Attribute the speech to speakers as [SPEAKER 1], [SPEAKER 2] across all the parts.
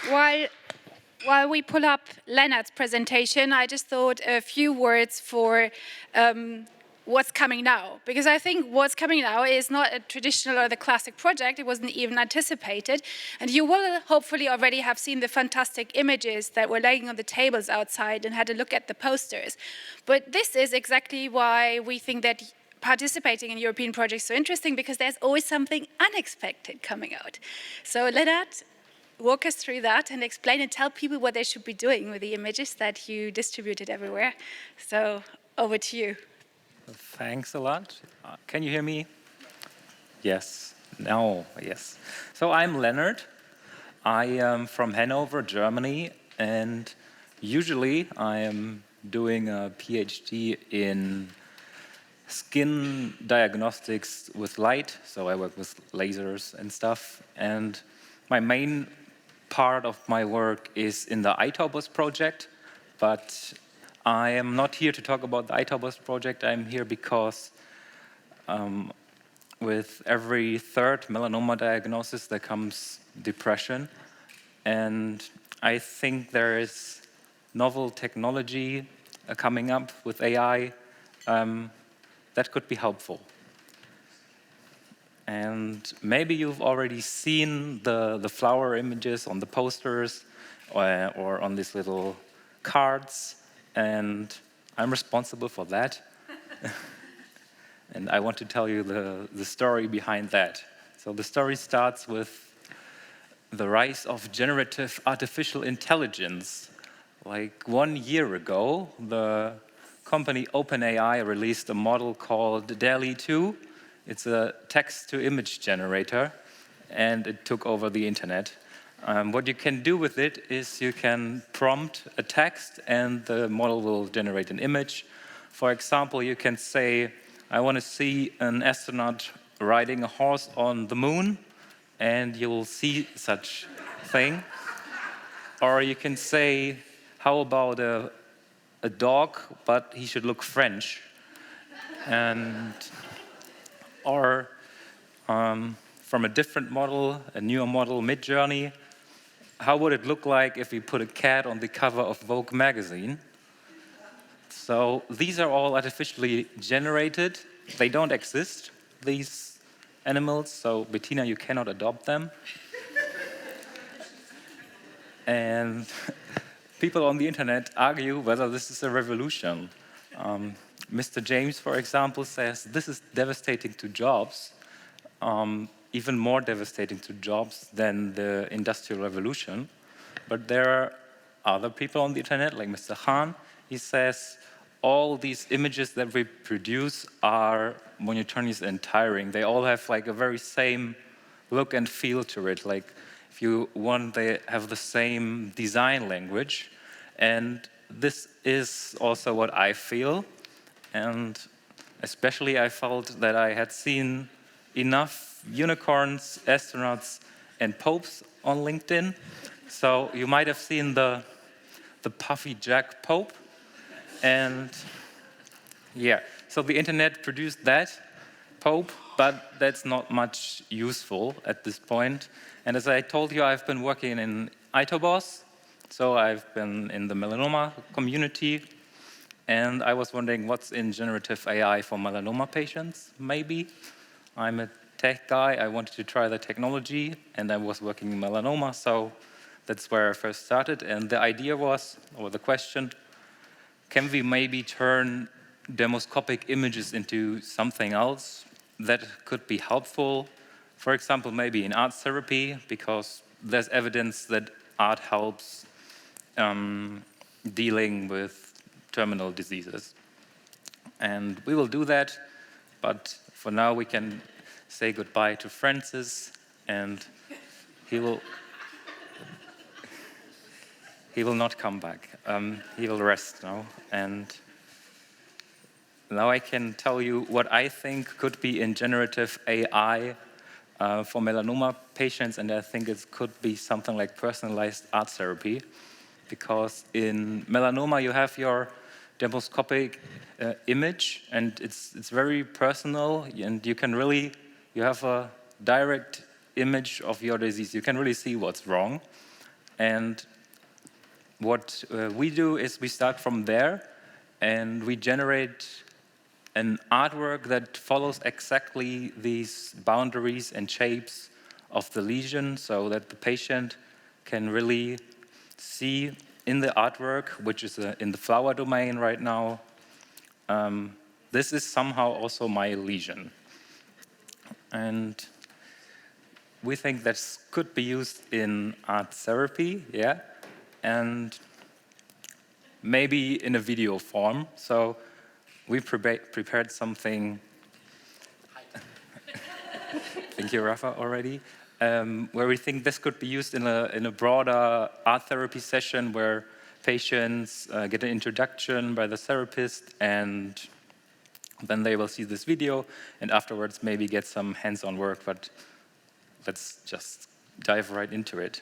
[SPEAKER 1] while we pull up Lennart's presentation, I just thought a few words for what's coming now. Because I think what's coming now is not a traditional or the classic project. It wasn't even anticipated. And you will hopefully already have seen the fantastic images that were laying on the tables outside and had a look at the posters. But this is exactly why we think that participating in European projects is so interesting, because there's always something unexpected coming out. So Lennart, walk us through that and explain and tell people what they should be doing with the images that you distributed everywhere. So over to you.
[SPEAKER 2] Thanks a lot. Can you hear me? Yes. No. Yes. So I'm Lennart. I am from Hanover, Germany, and usually I am doing a PhD in skin diagnostics with light. So I work with lasers and stuff. And my main part of my work is in the iToBoS project, but I am not here to talk about the iToBoS project. I'm here because with every third melanoma diagnosis there comes depression, and I think there is novel technology coming up with AI that could be helpful. And maybe you've already seen the flower images on the posters or on these little cards, and I'm responsible for that. And I want to tell you the story behind that. So the story starts with the rise of generative artificial intelligence. Like 1 year ago, the company OpenAI released a model called DALL-E 2. It's a text-to-image generator, and it took over the internet. What you can do with it is you can prompt a text, and the model will generate an image. For example, you can say, I want to see an astronaut riding a horse on the moon, and you will see such thing. Or you can say, how about a dog, but he should look French? Or from a different model, a newer model, Midjourney, how would it look like if we put a cat on the cover of Vogue magazine? So these are all artificially generated. They don't exist, these animals, so Bettina, you cannot adopt them. And people on the internet argue whether this is a revolution. Mr. James, for example, says this is devastating to jobs, even more devastating to jobs than the Industrial Revolution. But there are other people on the internet, like Mr. Khan. He says all these images that we produce are monotonous and tiring. They all have like a very same look and feel to it. Like if you want, they have the same design language. And this is also what I feel. And especially I felt that I had seen enough unicorns, astronauts, and popes on LinkedIn. So you might have seen the puffy Jack Pope. And yeah, so the internet produced that Pope, but that's not much useful at this point. And as I told you, I've been working in iToBoS. So I've been in the melanoma community. And I was wondering what's in generative AI for melanoma patients, maybe. I'm a tech guy, I wanted to try the technology, and I was working in melanoma, so that's where I first started. And the idea was, or the question, can we maybe turn demoscopic images into something else that could be helpful? For example, maybe in art therapy, because there's evidence that art helps dealing with terminal diseases. And we will do that, but for now we can say goodbye to Francis, and he will not come back. He will rest now. And now I can tell you what I think could be in generative AI for melanoma patients, and I think it could be something like personalized art therapy, because in melanoma you have your demoscopic image, and it's very personal, and you have a direct image of your disease. You can really see what's wrong. And what we do is we start from there, and we generate an artwork that follows exactly these boundaries and shapes of the lesion, so that the patient can really see in the artwork, which is in the flower domain right now, this is somehow also my lesion. And we think this could be used in art therapy, yeah, and maybe in a video form. So we prepared something. Thank you, Rafa, already. Where we think this could be used in a broader art therapy session where patients get an introduction by the therapist, and then they will see this video, and afterwards maybe get some hands-on work, but let's just dive right into it.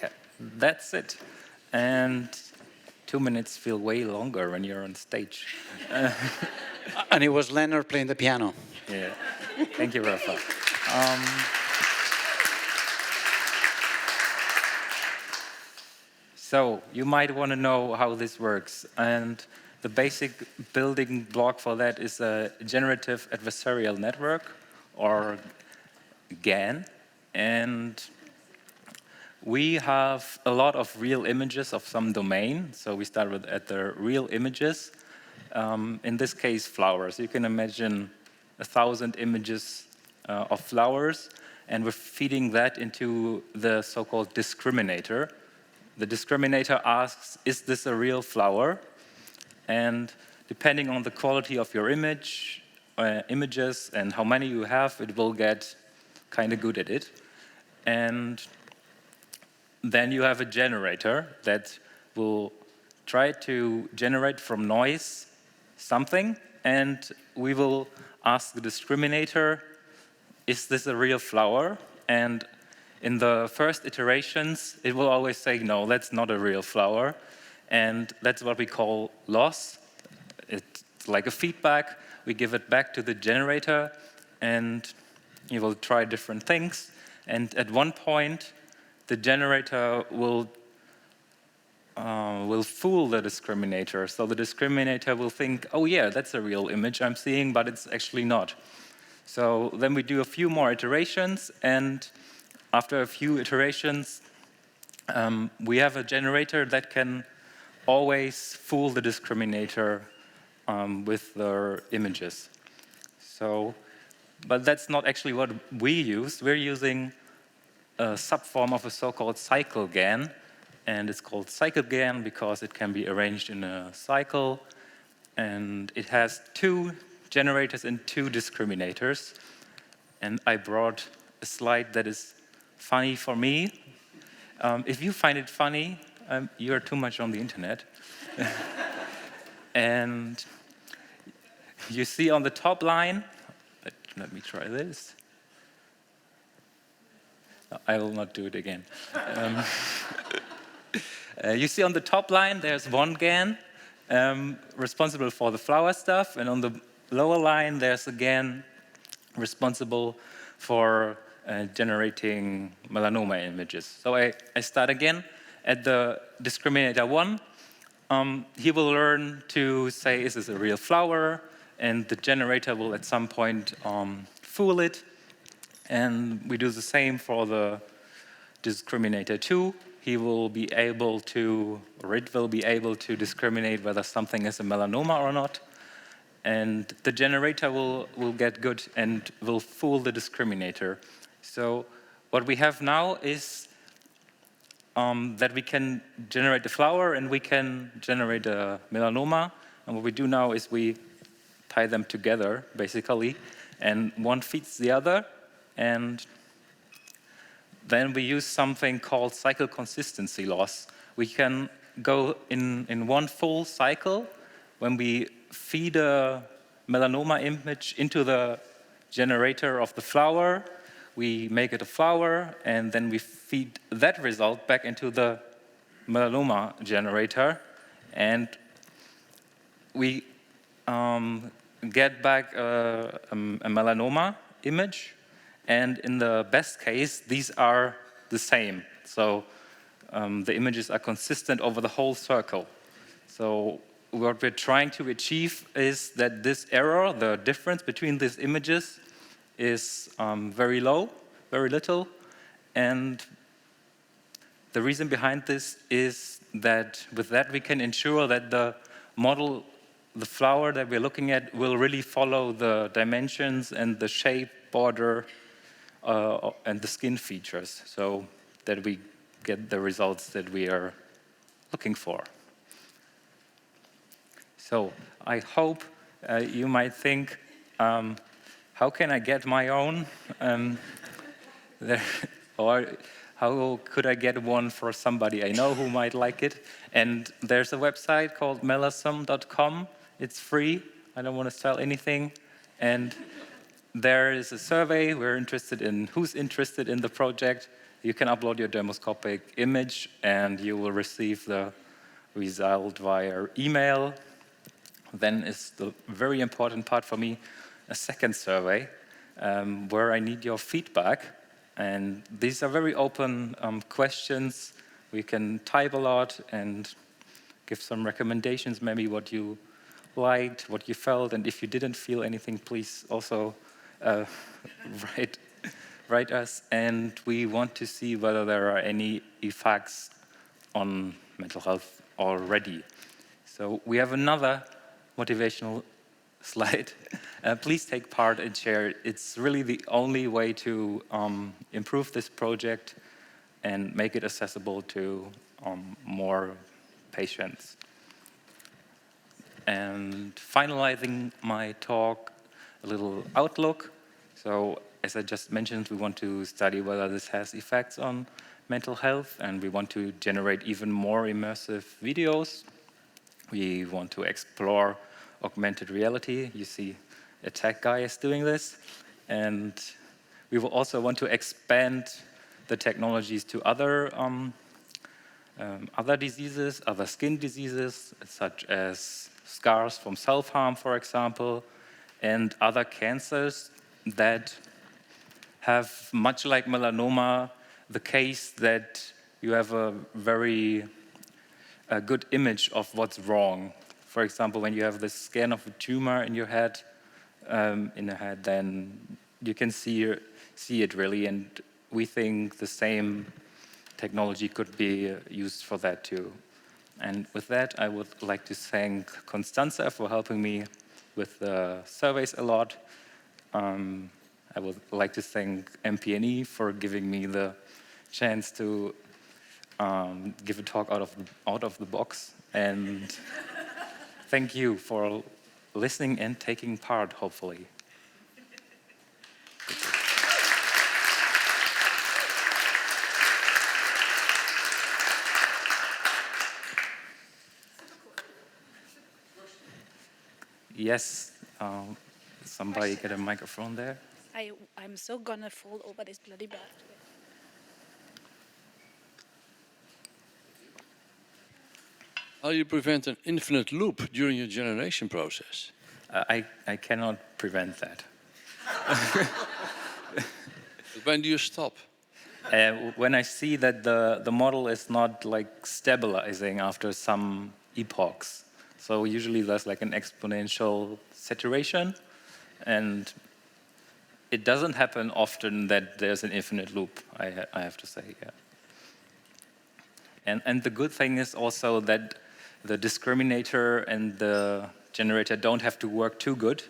[SPEAKER 2] Yeah, that's it. And 2 minutes feel way longer when you're on stage.
[SPEAKER 3] And it was Lennart playing the piano.
[SPEAKER 2] Yeah, thank you, Rafa. So you might want to know how this works. And the basic building block for that is a generative adversarial network, or GAN. And we have a lot of real images of some domain. So we start with at the real images. In this case, flowers. You can imagine 1,000 images of flowers, and we're feeding that into the so-called discriminator. The discriminator asks, is this a real flower? And depending on the quality of your images and how many you have, it will get kind of good at it. And then you have a generator that will try to generate from noise something, and we will ask the discriminator, is this a real flower? And in the first iterations, it will always say, no, that's not a real flower. And that's what we call loss. It's like a feedback. We give it back to the generator, and you will try different things. And at one point, the generator will fool the discriminator. So the discriminator will think, oh yeah, that's a real image I'm seeing, but it's actually not. So then we do a few more iterations, and after a few iterations, we have a generator that can always fool the discriminator with their images. So, but that's not actually what we use. We're using a subform of a so-called cycle GAN, and it's called cycle GAN because it can be arranged in a cycle, and it has two generators and 2 discriminators. And I brought a slide that is funny for me. If you find it funny, you're too much on the internet. And you see on the top line, let me try this. No, I will not do it again. You see on the top line, there's one GAN responsible for the flower stuff, and on the lower line, there's a GAN responsible for generating melanoma images. So I start again at the discriminator 1. He will learn to say, is this a real flower? And the generator will at some point fool it. And we do the same for the discriminator 2. He will be able to, or it will be able to discriminate whether something is a melanoma or not. And the generator will get good and will fool the discriminator. So what we have now is that we can generate the flower and we can generate a melanoma. And what we do now is we tie them together, basically, and one feeds the other. And then we use something called cycle consistency loss. We can go in one full cycle when we feed a melanoma image into the generator of the flower. We make it a flower, and then we feed that result back into the melanoma generator, and we get back a melanoma image. And in the best case, these are the same. So the images are consistent over the whole circle. So what we're trying to achieve is that this error, the difference between these images, is very low, very little. And the reason behind this is that with that we can ensure that the model, the flower that we're looking at, will really follow the dimensions and the shape, border, and the skin features, so that we get the results that we are looking for. So I hope you might think, how can I get my own? Or how could I get one for somebody I know who might like it? And there's a website called melasum.com. It's free. I don't want to sell anything. And there is a survey. We're interested in who's interested in the project. You can upload your dermoscopic image, and you will receive the result via email. Then is the very important part for me, a second survey, where I need your feedback. And these are very open questions. We can type a lot and give some recommendations, maybe what you liked, what you felt, and if you didn't feel anything, please also write us. And we want to see whether there are any effects on mental health already. So we have another motivational slide. Please take part and share. It's really the only way to improve this project and make it accessible to more patients. And finalizing my talk, a little outlook. So as I just mentioned, we want to study whether this has effects on mental health, and we want to generate even more immersive videos. We want to explore augmented reality. You see a tech guy is doing this. And we will also want to expand the technologies to other diseases, other skin diseases, such as scars from self-harm, for example, and other cancers that have, much like melanoma, the case that you have a very good image of what's wrong. For example, when you have the scan of a tumor in your head, then you can see it really, and we think the same technology could be used for that too. And with that, I would like to thank Constanza for helping me with the surveys a lot. I would like to thank MPNE for giving me the chance to give a talk out of the box, and thank you for listening and taking part, hopefully. Yes, somebody get a microphone there.
[SPEAKER 1] I'm so gonna fall over this bloody bird.
[SPEAKER 4] How do you prevent an infinite loop during your generation process?
[SPEAKER 2] I cannot prevent that.
[SPEAKER 4] When do you stop?
[SPEAKER 2] When I see that the model is not like stabilizing after some epochs. So usually there's like an exponential saturation, and it doesn't happen often that there's an infinite loop, I have to say, yeah. And the good thing is also that the discriminator and the generator don't have to work too good,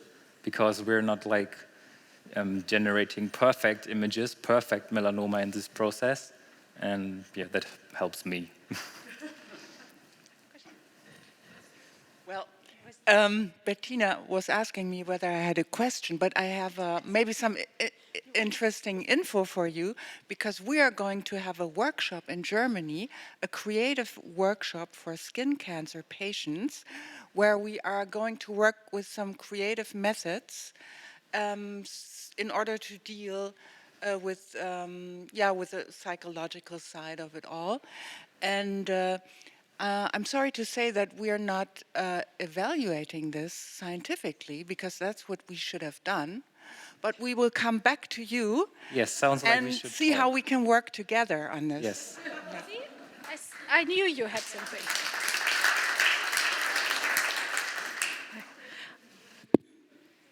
[SPEAKER 2] because we're not like generating perfect images, perfect melanoma in this process. And yeah, that helps me.
[SPEAKER 5] Well, Bettina was asking me whether I had a question, but I have maybe some interesting info for you, because we are going to have a workshop in Germany, a creative workshop for skin cancer patients, where we are going to work with some creative methods in order to deal with the psychological side of it all. And I'm sorry to say that we are not evaluating this scientifically, because that's what we should have done. But we will come back to you
[SPEAKER 2] Yes, sounds like we
[SPEAKER 5] and
[SPEAKER 2] should
[SPEAKER 5] see
[SPEAKER 2] talk.
[SPEAKER 5] how we can work together on this.
[SPEAKER 2] Yes.
[SPEAKER 1] See? I knew you had something.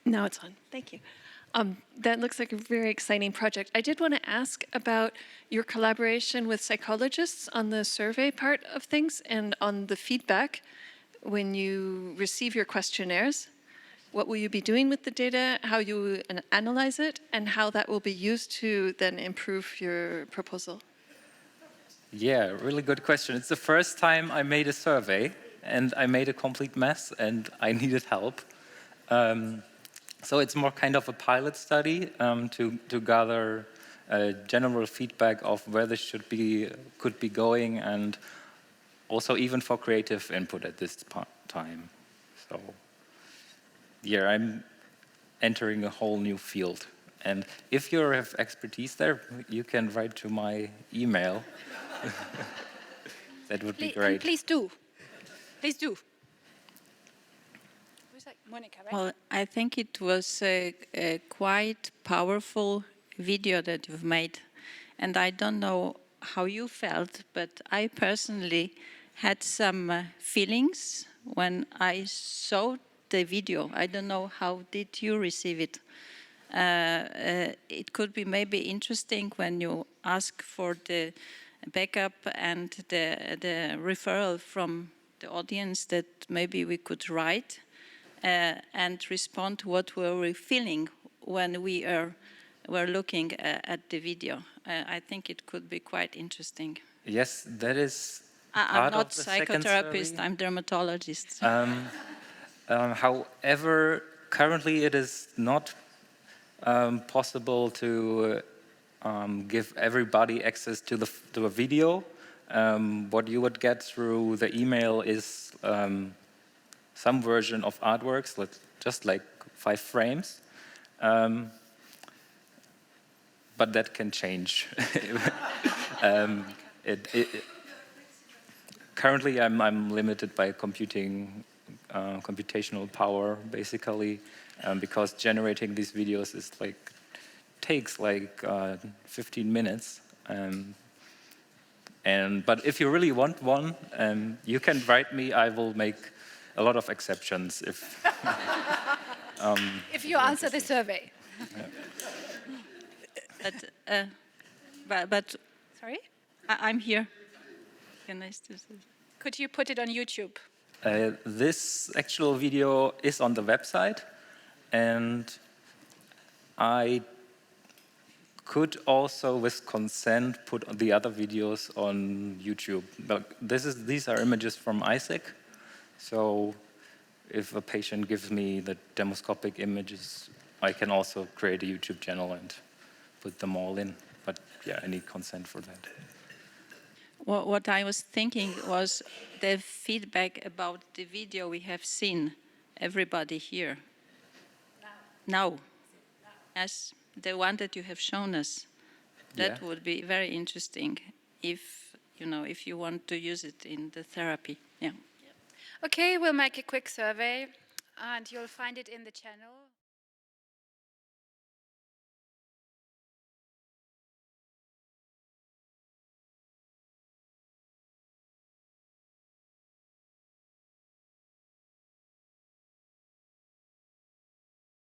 [SPEAKER 6] Now it's on. Thank you. That looks like a very exciting project. I did want to ask about your collaboration with psychologists on the survey part of things and on the feedback when you receive your questionnaires. What will you be doing with the data, how you analyze it, and how that will be used to then improve your proposal?
[SPEAKER 2] Yeah, really good question. It's the first time I made a survey, and I made a complete mess, and I needed help. So it's more kind of a pilot study to gather general feedback of where this could be going, and also even for creative input at this time. So yeah, I'm entering a whole new field. And if you have expertise there, you can write to my email. That would be great.
[SPEAKER 1] Please do. Please do. Who's that? Monica, right?
[SPEAKER 7] Well, I think it was a quite powerful video that you've made. And I don't know how you felt, but I personally had some feelings when I saw the video. I don't know, how did you receive it? It could be maybe interesting when you ask for the backup and the referral from the audience, that maybe we could write and respond to what were we feeling when we were looking at the video. I think it could be quite interesting.
[SPEAKER 2] Yes, that is
[SPEAKER 7] I'm
[SPEAKER 2] part
[SPEAKER 7] not
[SPEAKER 2] of the second
[SPEAKER 7] psychotherapist,
[SPEAKER 2] survey.
[SPEAKER 7] I'm dermatologist.
[SPEAKER 2] However, currently it is not possible to give everybody access to a video. What you would get through the email is some version of artworks, just like 5 frames. But that can change. Currently, I'm limited by computational power, basically, because generating these videos takes like 15 minutes. But if you really want one, you can write me. I will make a lot of exceptions if
[SPEAKER 1] If you answer the survey.
[SPEAKER 7] But
[SPEAKER 1] Sorry?
[SPEAKER 7] I'm here. Nice to see.
[SPEAKER 1] Could you put it on YouTube?
[SPEAKER 2] This actual video is on the website, and I could also, with consent, put the other videos on YouTube. But these are images from Isaac, so if a patient gives me the demoscopic images, I can also create a YouTube channel and put them all in. But yeah, I need consent for that.
[SPEAKER 7] What I was thinking was the feedback about the video we have seen, everybody here. Now. As the one that you have shown us. That would be very interesting if, if you want to use it in the therapy. Yeah.
[SPEAKER 1] Okay, we'll make a quick survey and you'll find it in the channel.